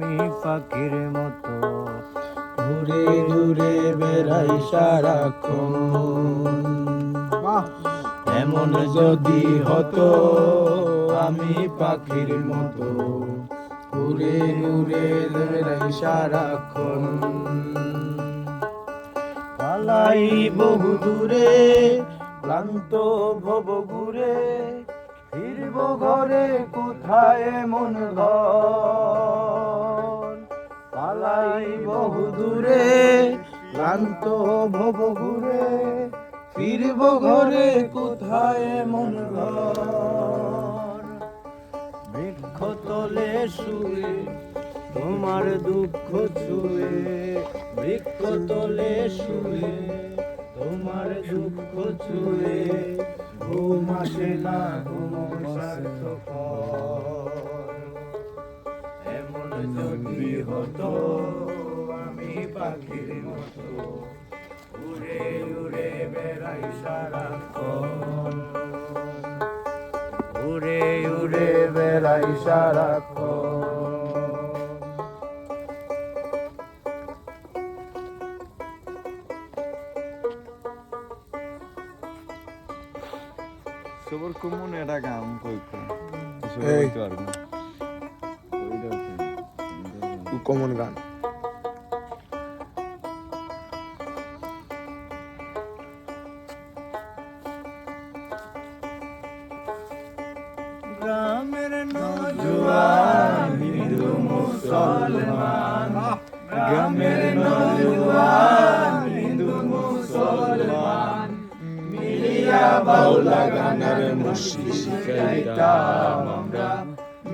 আমি পাখির মতো ঘুরে ঘুরে বেড়াই সারাক্ষণ। এমন যদি হতো আমি পাখির মতো ঘুরে ঘুরে বেড়াই সারাক্ষণ। পালাই বহু দূরে ক্লান্ত ভব ঘুরে, ফিরব ঘরে কোথায় মন ঘর। পালাই বহু দূরে ক্লান্ত ভব ঘুরে, ফিরব ঘরে কোথায় মন ঘর। বৃক্ষ তলে শুয়ে তোমার দুঃখ ছুঁয়ে, বৃক্ষ তলে শুয়ে তোমার দুঃখ ছুঁয়ে, ঘুম আসে না ঘুম স্বার্থপর। এমন যদি হতো আমি পাখির মতো উড়ে উড়ে বেড়াই সারাক্ষণ। উড়ে উড়ে বেড়াই সারাক্ষণ। সবার কমন এটা গান কইতো এই কইতে পারবো না কমন গান গ্রামের নজওয়ান হিন্দু মুসলমান, গ্রামের নজওয়ান হিন্দু মুসলমান, মিলিয়া বাউলা গানের মুর্শিদ শিখাইতাম আমরা,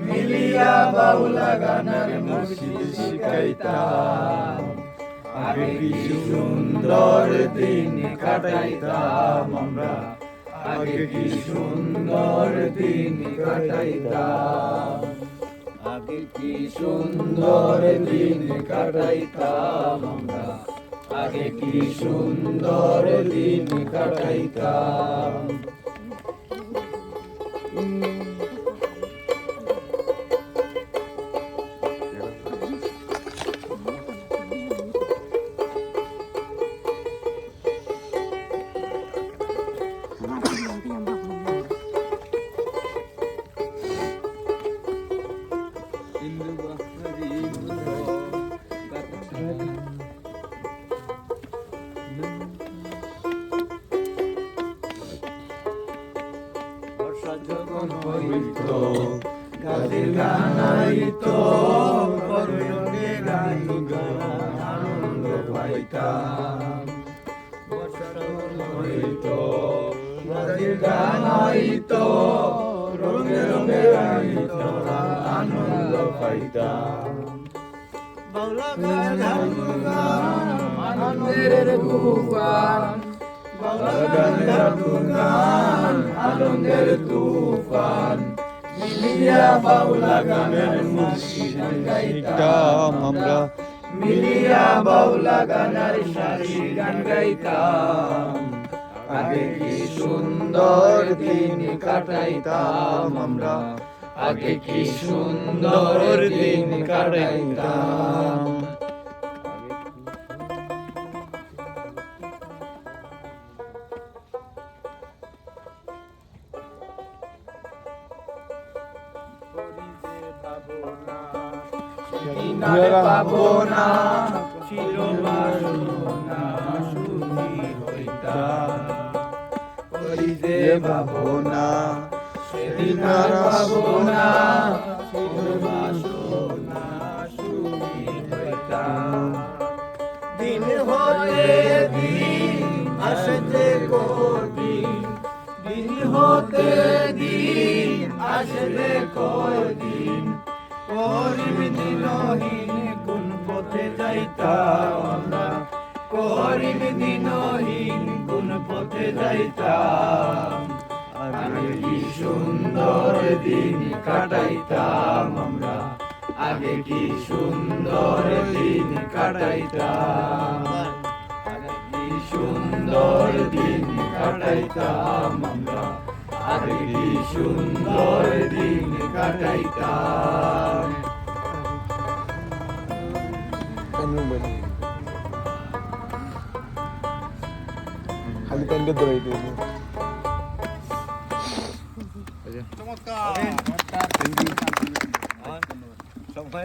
মিলিয়া বাউলা গানের মুর্শিদ শিখাইতাম। আগে কি সুন্দর দিন কাটাইতাম আমরা, আগে কি সুন্দর দিন কাটাইতাম। আগে কি সুন্দর দিন কাটাইতাম আমরা, আগে কি সুন্দর দিন কাটাইতাম। বর্ষা যখন হইত গাছের গান আইত, রঙে গাইত আনন্দ পাইতাম। বর্ষা যখন হইত গাছের গান আইত, রঙে রঙে গাইত আনন্দ পাইতাম। বাউলা গান আনন্দের তুফান, বাউলা গান আনন্দের তুফান, মিলিয়া বাউলা গানের মুর্শিদ গাইতাম আমরা, মিলিয়া বাউলা গানের শাড়ি গান গাইতাম। আগে কি সুন্দর দিন কাটাইতাম আমরা, আগে কি সুন্দর দিন কাটাইতাম। সেদিন আর পাবো না ছিল বাসনা, সুখী হইতাম। ওই যে ভাবনা সেদিন আর পাবো না ছিল বাসনা, সুখী হইতাম। দিন হতে দিন আসতে কদিন, দিন হতে দিন আসতে কদিন, করিম দিনহীন কোন পথে যাইতাম আমরা, করিম দিনহীন কোন পথে যাইতাম। আগে কি সুন্দর দিন কাটাইতাম আমরা, আগে কি সুন্দর দিন কাটাইতাম। আগে কি সুন্দর দিন কাটাইতাম আমরা, আগে কি সুন্দর দিন কাটাইতাম। আমি বলি খালি প্যান্টে দৌড়াইতে চমৎকার